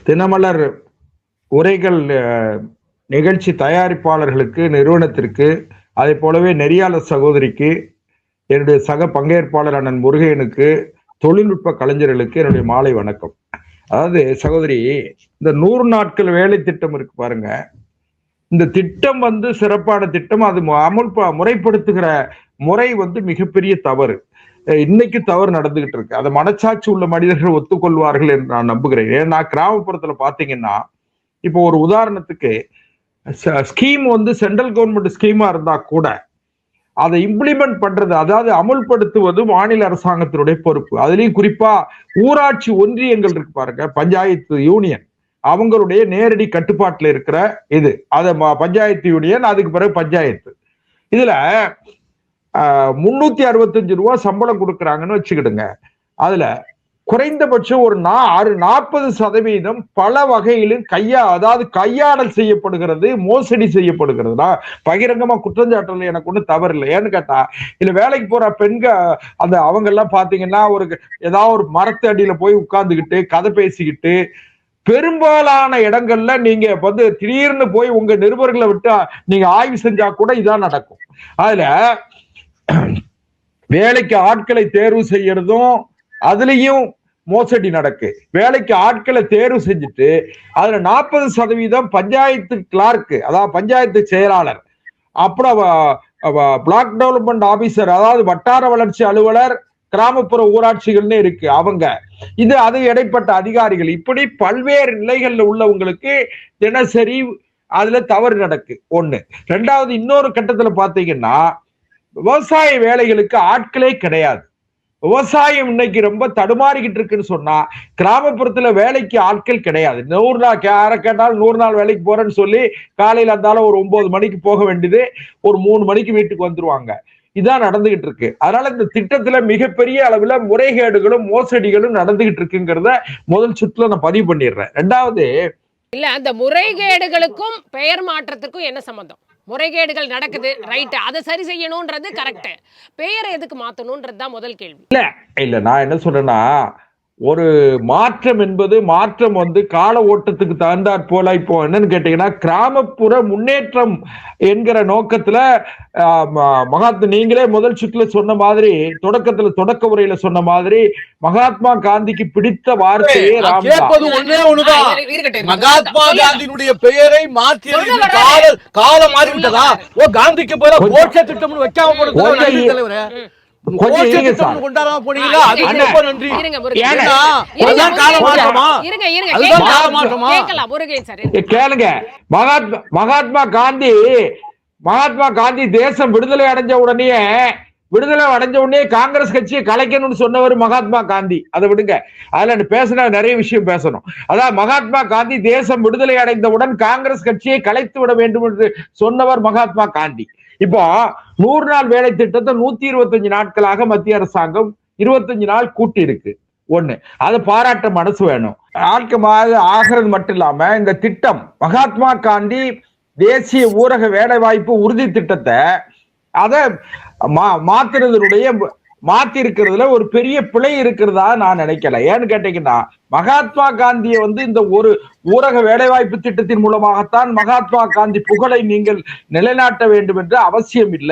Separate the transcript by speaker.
Speaker 1: தினமலர் உரைகள் நிகழ்ச்சி தயாரிப்பாளர்களுக்கு, நிறுவனத்திற்கு, அதை போலவே நெறியாளர் சகோதரிக்கு, என்னுடைய சக பங்கேற்பாளர் அண்ணன் முருகையனுக்கு, தொழில்நுட்ப கலைஞர்களுக்கு என்னுடைய மாலை வணக்கம். அதாவது சகோதரி, இந்த 100 நாட்கள் வேலை திட்டம் இருக்கு பாருங்க. இந்த திட்டம் சிறப்பான திட்டம். அது முறைப்படுத்துகிற முறை மிகப்பெரிய தவறு. இன்னைக்கு தவறு நடந்துகிட்டு இருக்கு. அதை மனச்சாட்சி உள்ள மனிதர்கள் ஒத்துக்கொள்வார்கள் என்று நான் நம்புகிறேன். ஏன்னா கிராமப்புறத்துல பாத்தீங்கன்னா, இப்போ ஒரு உதாரணத்துக்கு ஸ்கீம் சென்ட்ரல் கவர்மெண்ட் ஸ்கீமா இருந்தா கூட அதை இம்ப்ளிமெண்ட் பண்றது, அதாவது அமுல்படுத்துவது மாநில அரசாங்கத்தினுடைய பொறுப்பு. அதுலயும் குறிப்பா ஊராட்சி ஒன்றியங்கள் இருக்கு பாருங்க, பஞ்சாயத்து யூனியன், அவங்களுடைய நேரடி கட்டுப்பாட்டுல இருக்கிற இது. அத பஞ்சாயத்து யூனியன், அதுக்கு பிறகு பஞ்சாயத்து. இதுல 365 ரூபாய் சம்பளம் கொடுக்கறாங்கன்னு வச்சுக்கிடுங்க. அதுல குறைந்தபட்சம் ஒரு 40% பல வகையிலும் அதாவது கையாடல் செய்யப்படுகிறது, மோசடி செய்யப்படுகிறதுனா பகிரங்கமா குற்றஞ்சாட்டல எனக்கு ஒண்ணு தவறு இல்லை. ஏன்னு கேட்டா, இல்ல வேலைக்கு போற பெண்கள் அவங்க எல்லாம் பாத்தீங்கன்னா ஏதாவது ஒரு மரத்து அடியில போய் உட்கார்ந்துகிட்டு கதை பேசிக்கிட்டு, பெரும்பாலான இடங்கள்ல நீங்க திடீர்னு போய் உங்க நிருபர்களை விட்டு நீங்க ஆய்வு செஞ்சா கூட இதான் நடக்கும். அதுல வேலைக்கு ஆட்களை தேர்வு செய்யறதும் அதுலயும் மோசடி நடக்கு. வேலைக்கு ஆட்களை தேர்வு செஞ்சுட்டு அதுல 40% பஞ்சாயத்து கிளார்க், அதாவது பஞ்சாயத்து செயலாளர், அப்புறம் பிளாக் டெவலப்மெண்ட் ஆபீசர், அதாவது வட்டார வளர்ச்சி அலுவலர், கிராமப்புற ஊராட்சிகள்னு இருக்கு அவங்க. அது இடைப்பட்ட அதிகாரிகள், இப்படி பல்வேறு நிலைகள்ல உள்ளவங்களுக்கு தினசரி அதுல தவறு நடக்கு. ஒண்ணு. ரெண்டாவது, இன்னொரு கட்டத்துல பாத்தீங்கன்னா, விவசாய வேலைகளுக்கு ஆட்களே கிடையாது. விவசாயம் இன்னைக்கு ரொம்ப தடுமாறிக்கிட்டு இருக்குன்னு சொன்னா, கிராமப்புறத்துல வேலைக்கு ஆட்கள் கிடையாது. 100 நாள் கேட்டாலும் 100 நாள் வேலைக்கு போறேன்னு சொல்லி காலையில இருந்தாலும் ஒரு 9 மணிக்கு போக வேண்டியது, ஒரு 3 மணிக்கு வீட்டுக்கு வந்துருவாங்க. இதான் நடந்துகிட்டு இருக்கு. அதனால இந்த திட்டத்துல மிகப்பெரிய அளவுல முறைகேடுகளும் மோசடிகளும் நடந்துகிட்டு இருக்குங்கிறத முதல் சுற்றுல நான் பதிவு பண்ணிடுறேன். ரெண்டாவது,
Speaker 2: இல்ல, அந்த முறைகேடுகளுக்கும் பெயர் மாற்றத்துக்கும் என்ன சம்பந்தம்? முறைகேடுகள் நடக்குது, ரைட், அதை சரி செய்யணும்ன்றது கரெக்ட். பெயரை எதுக்கு மாத்தணும்ன்றது தான் முதல் கேள்வி.
Speaker 1: இல்ல நான் என்ன சொல்றேன்னா, ஒரு மாற்றம் என்பது மாற்றம் கால ஓட்டத்துக்கு தகுந்தாற் போல. இப்போ என்னன்னு கேட்டீங்கன்னா, கிராமப்புற முன்னேற்றம் என்கிற நோக்கத்துல நீங்களே முதல் சுற்றுல சொன்ன மாதிரி, தொடக்க உரையில சொன்ன மாதிரி, மகாத்மா காந்திக்கு பிடித்த வார்த்தையே
Speaker 3: மகாத்மா காந்தியினுடைய பெயரை மாற்றி காலம் மாறிவிட்டதா? காந்திக்கு போல கோட்ச திட்டம் வைக்காம
Speaker 1: மகாத்மா காந்தி தேசம் விடுதலை அடைஞ்ச உடனே காங்கிரஸ் கட்சியை கலைக்கணும்னு சொன்னவர் மகாத்மா காந்தி. அதை விடுங்க, அதுல பேசின நிறைய விஷயம் பேசணும். அதாவது மகாத்மா காந்தி தேசம் விடுதலை அடைந்தவுடன் காங்கிரஸ் கட்சியை கலைத்து விட வேண்டும் என்று சொன்னவர் மகாத்மா காந்தி. இப்போ 100 நாள் வேலை திட்டத்தை 125 நாட்களாக மத்திய அரசாங்கம் 25 நாள் கூட்டி இருக்கு. ஒண்ணு, அதை பாராட்ட மனசு வேணும். ஆகிறது மட்டும் இல்லாம இந்த திட்டம் மகாத்மா காந்தி தேசிய ஊரக வேலை வாய்ப்பு உறுதி திட்டத்தை அதை மாத்தி இருக்கிறதுல ஒரு பெரிய பிழை இருக்கிறதா நான் நினைக்கல. ஏன்னு கேட்டீங்கன்னா, மகாத்மா காந்தியை இந்த ஒரு ஊரக வேலைவாய்ப்பு திட்டத்தின் மூலமாகத்தான் மகாத்மா காந்தி புகழை நீங்கள் நிலைநாட்ட வேண்டும் என்று அவசியம் இல்லை.